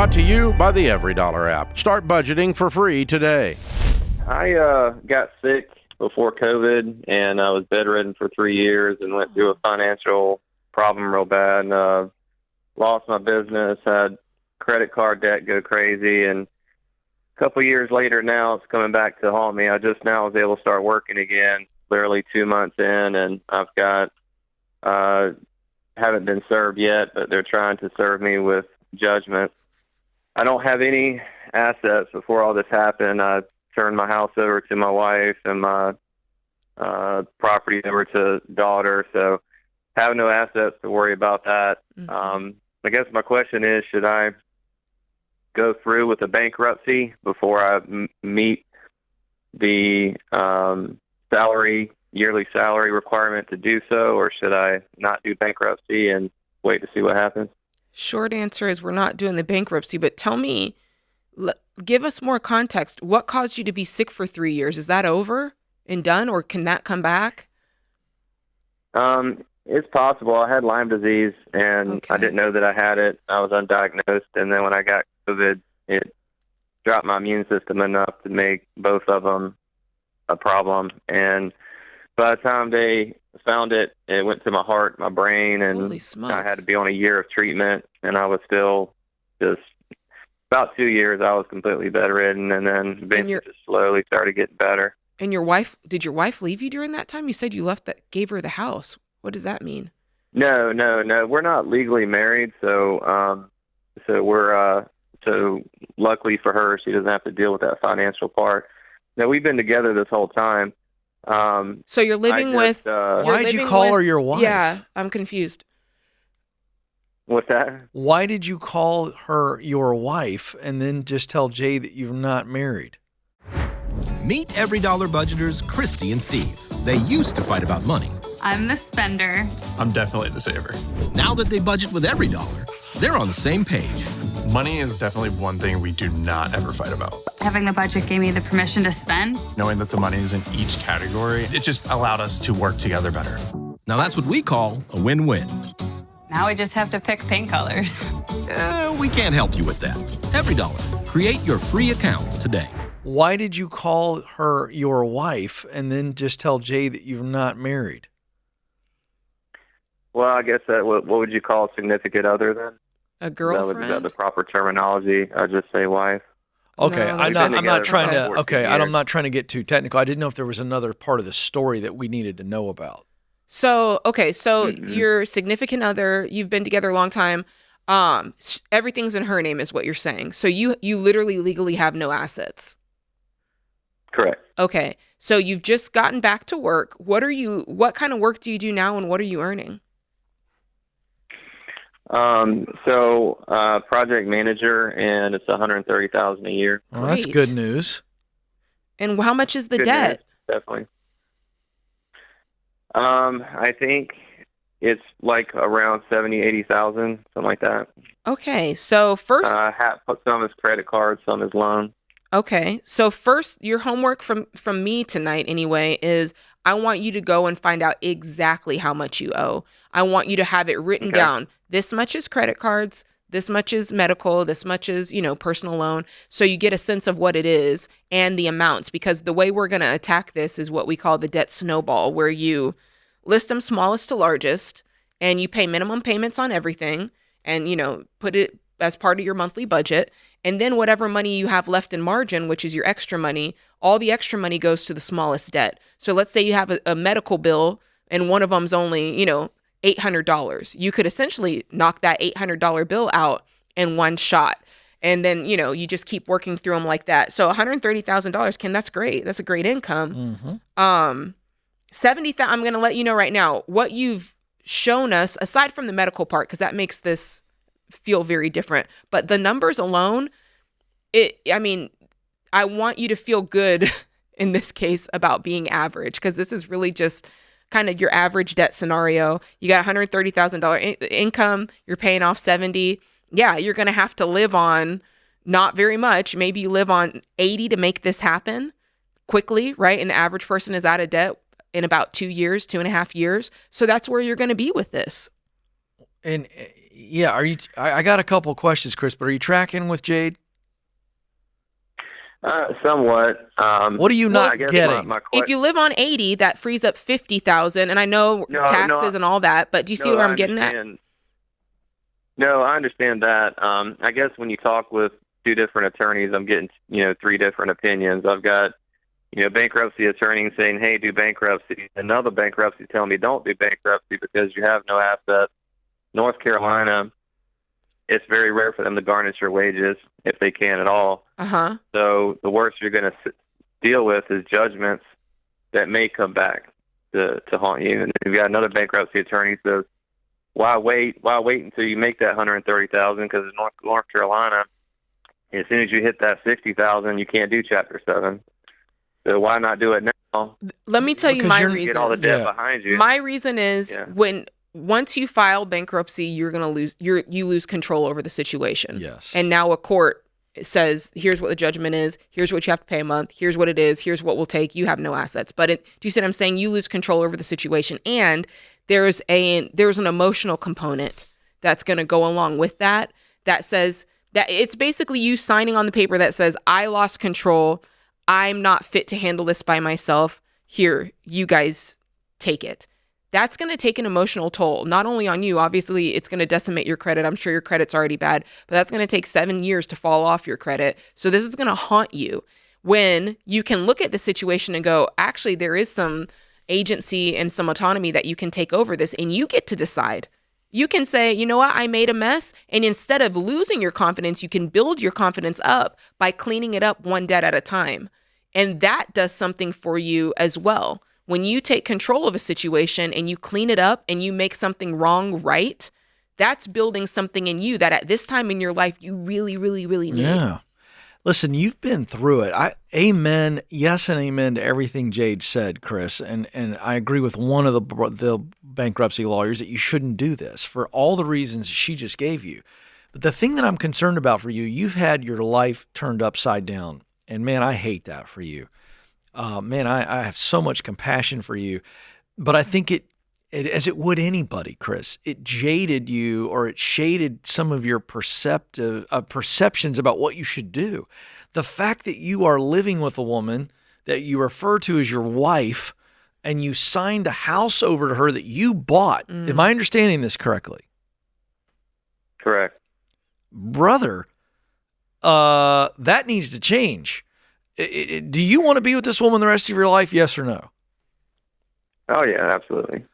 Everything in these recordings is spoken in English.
Brought to you by the EveryDollar app. Start budgeting for free today. I got sick before COVID, and I was bedridden for 3 years and went through a financial problem real bad. And, lost my business, had credit card debt go crazy, and a couple years later now it's coming back to haunt me. I just now was able to start working again, literally 2 months in, and I've got haven't been served yet, but they're trying to serve me with judgment. I don't have any assets. Before all this happened, I turned my house over to my wife and my property over to daughter, so have no assets to worry about that. I guess my question is, should I go through with a bankruptcy before I meet the yearly salary requirement to do so, or should I not do bankruptcy and wait to see what happens? Short answer is we're not doing the bankruptcy, but tell me, give us more context. What caused you to be sick for 3 years? Is that over and done, or can that come back? It's possible. I had Lyme disease, and I didn't know that I had it. I was undiagnosed, and then when I got COVID, it dropped my immune system enough to make both of them a problem. And by the time they found it, it went to my heart, my brain, and I had to be on a year of treatment, and I was still just about 2 years. I was completely bedridden, and then eventually just slowly started getting better. And did your wife leave you during that time? You said you gave her the house. What does that mean? No. We're not legally married, so so luckily for her, she doesn't have to deal with that financial part. Now, we've been together this whole time. So you're living with... why did you call her your wife? Yeah, I'm confused. What's that? Why did you call her your wife and then just tell Jay that you're not married? Meet EveryDollar budgeters Christy and Steve. They used to fight about money. I'm the spender. I'm definitely the saver. Now that they budget with EveryDollar, they're on the same page. Money is definitely one thing we do not ever fight about. Having the budget gave me the permission to spend. Knowing that the money is in each category, it just allowed us to work together better. Now that's what we call a win-win. Now we just have to pick paint colors. We can't help you with that. EveryDollar. Create your free account today. Why did you call her your wife and then just tell Jay that you're not married? Well, I guess what would you call a significant other then? A girlfriend? Is that the proper terminology? I just say wife. Okay, No, I'm not trying to. Okay, I'm not trying to get too technical. I didn't know if there was another part of the story that we needed to know about. So your significant other, you've been together a long time. Everything's in her name, is what you're saying. So you literally legally have no assets. Correct. Okay, so you've just gotten back to work. What kind of work do you do now, and what are you earning? Project manager, and it's $130,000 a year. Well, that's good news. And how much is the debt? News, definitely. I think it's like around 80,000, something like that. Okay, so first, some is credit cards, some is loan. Okay, so first, your homework from me tonight, anyway, is I want you to go and find out exactly how much you owe. I want you to have it written down. This much is credit cards, this much is medical, this much is, personal loan. So you get a sense of what it is and the amounts, because the way we're going to attack this is what we call the debt snowball, where you list them smallest to largest and you pay minimum payments on everything and, put it as part of your monthly budget. And then whatever money you have left in margin, which is your extra money, all the extra money goes to the smallest debt. So let's say you have a medical bill and one of them's only, $800. You could essentially knock that $800 bill out in one shot. And then, you just keep working through them like that. So $130,000, that's great. That's a great income. Mm-hmm. 70,000, I'm going to let you know right now, what you've shown us, aside from the medical part, because that makes this feel very different. But the numbers alone, I want you to feel good in this case about being average, because this is really just kind of your average debt scenario. You got $130,000 income, you're paying off 70. Yeah, you're going to have to live on not very much. Maybe you live on 80 to make this happen quickly, right? And the average person is out of debt in about 2 years, 2.5 years. So that's where you're going to be with this. And Yeah, are you? I got a couple of questions, Chris, but are you tracking with Jade? Somewhat. What are you not I guess getting? My If you live on 80, that frees up 50,000, and I know taxes and all that, but do you see where I'm getting at? No, I understand that. I guess when you talk with two different attorneys, I'm getting, three different opinions. I've got, bankruptcy attorney saying, hey, do bankruptcy. Another bankruptcy telling me don't do bankruptcy because you have no assets. North Carolina, it's very rare for them to garnish your wages if they can at all. Uh-huh. So the worst you're going to deal with is judgments that may come back to haunt you. And you've got another bankruptcy attorney says, why wait until you make that $130,000? Because in North Carolina, as soon as you hit that $60,000, you can't do Chapter 7. So why not do it now? Let me tell you my reason. Get all the debt behind you. My reason is once you file bankruptcy, you're gonna lose. You lose control over the situation. Yes. And now a court says, here's what the judgment is. Here's what you have to pay a month. Here's what it is. Here's what we'll take. You have no assets. But do you see what I'm saying? You lose control over the situation, and there's an emotional component that's gonna go along with that. That says that it's basically you signing on the paper that says, I lost control. I'm not fit to handle this by myself. Here, you guys take it. That's going to take an emotional toll, not only on you. Obviously, it's going to decimate your credit. I'm sure your credit's already bad, but that's going to take 7 years to fall off your credit. So this is going to haunt you when you can look at the situation and go, actually, there is some agency and some autonomy that you can take over this, and you get to decide. You can say, you know what, I made a mess. And instead of losing your confidence, you can build your confidence up by cleaning it up one debt at a time. And that does something for you as well. When you take control of a situation and you clean it up and you make something wrong right, that's building something in you that at this time in your life, you really, really, really need. Yeah. Listen, you've been through it. Amen. Yes, and amen to everything Jade said, Chris. And I agree with one of the bankruptcy lawyers that you shouldn't do this for all the reasons she just gave you. But the thing that I'm concerned about for you, you've had your life turned upside down. And man, I hate that for you. Man, I have so much compassion for you. But I think it, as it would anybody, Chris, it jaded you, or it shaded some of your perceptions about what you should do. The fact that you are living with a woman that you refer to as your wife, and you signed a house over to her that you bought. Am I understanding this correctly? Correct. Brother, that needs to change. Do you want to be with this woman the rest of your life? Yes or no? Oh, yeah, absolutely.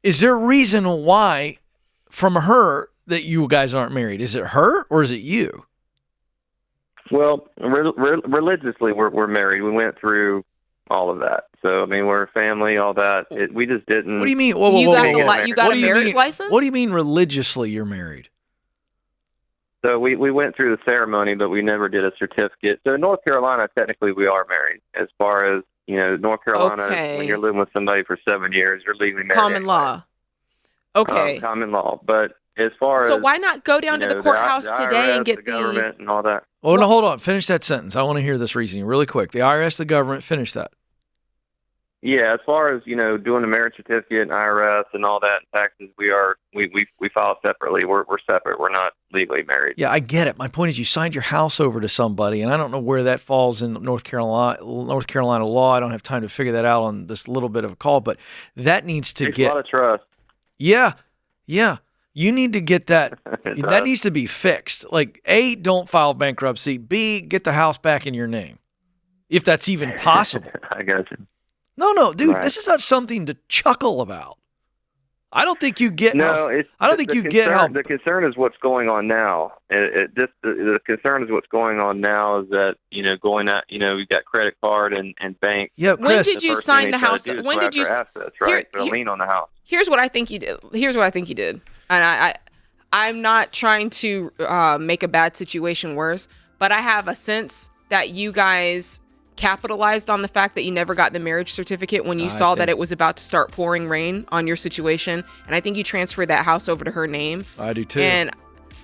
Is there a reason why from her that you guys aren't married? Is it her or is it you? Well, religiously, we're married. We went through all of that. So, I mean, we're a family, all that. We just didn't. What do you mean? You got a marriage license? What do you mean religiously you're married? So we went through the ceremony, but we never did a certificate. So in North Carolina, technically, we are married. As far as, North Carolina, when you're living with somebody for 7 years, you're legally married. Common law. Okay. Common law. But as far as... So why not go down to the courthouse today and get the government and all that? Oh, no, hold on. Finish that sentence. I want to hear this reasoning really quick. The IRS, the government, finish that. Yeah, as far as, doing the marriage certificate and IRS and all that, taxes, we file separately. We're separate. We're not legally married. Yeah, I get it. My point is you signed your house over to somebody, and I don't know where that falls in North Carolina law. I don't have time to figure that out on this little bit of a call, but that needs to There's a lot of trust. Yeah. You need to get that. That needs to be fixed. Like, A, don't file bankruptcy. B, get the house back in your name, if that's even possible. I got you. No, dude, Right. This is not something to chuckle about. I don't think you get the concern is what's going on now. The concern is what's going on now is that, going out, we've got credit card and bank. Yeah, Chris, when did you sign the house? When did you assets, right? Put a lien on the house. Here's what I think you did. And I'm not trying to make a bad situation worse, but I have a sense that you guys capitalized on the fact that you never got the marriage certificate when you saw that it was about to start pouring rain on your situation. And I think you transferred that house over to her name. I do too. And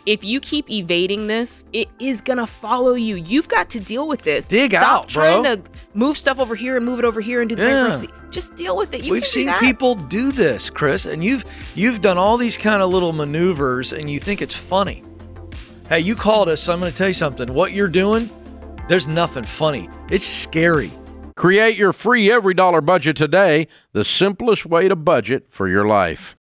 If you keep evading this, it is going to follow you. You've got to deal with this. Dig Stop out, trying bro. to move stuff over here and move it over here and do the bankruptcy. Just deal with it. You We've can do seen that. people do this, Chris, and you've done all these kind of little maneuvers, and you think it's funny. Hey, you called us, so I'm going to tell you something. What you're doing, there's nothing funny. It's scary. Create your free EveryDollar budget today, the simplest way to budget for your life.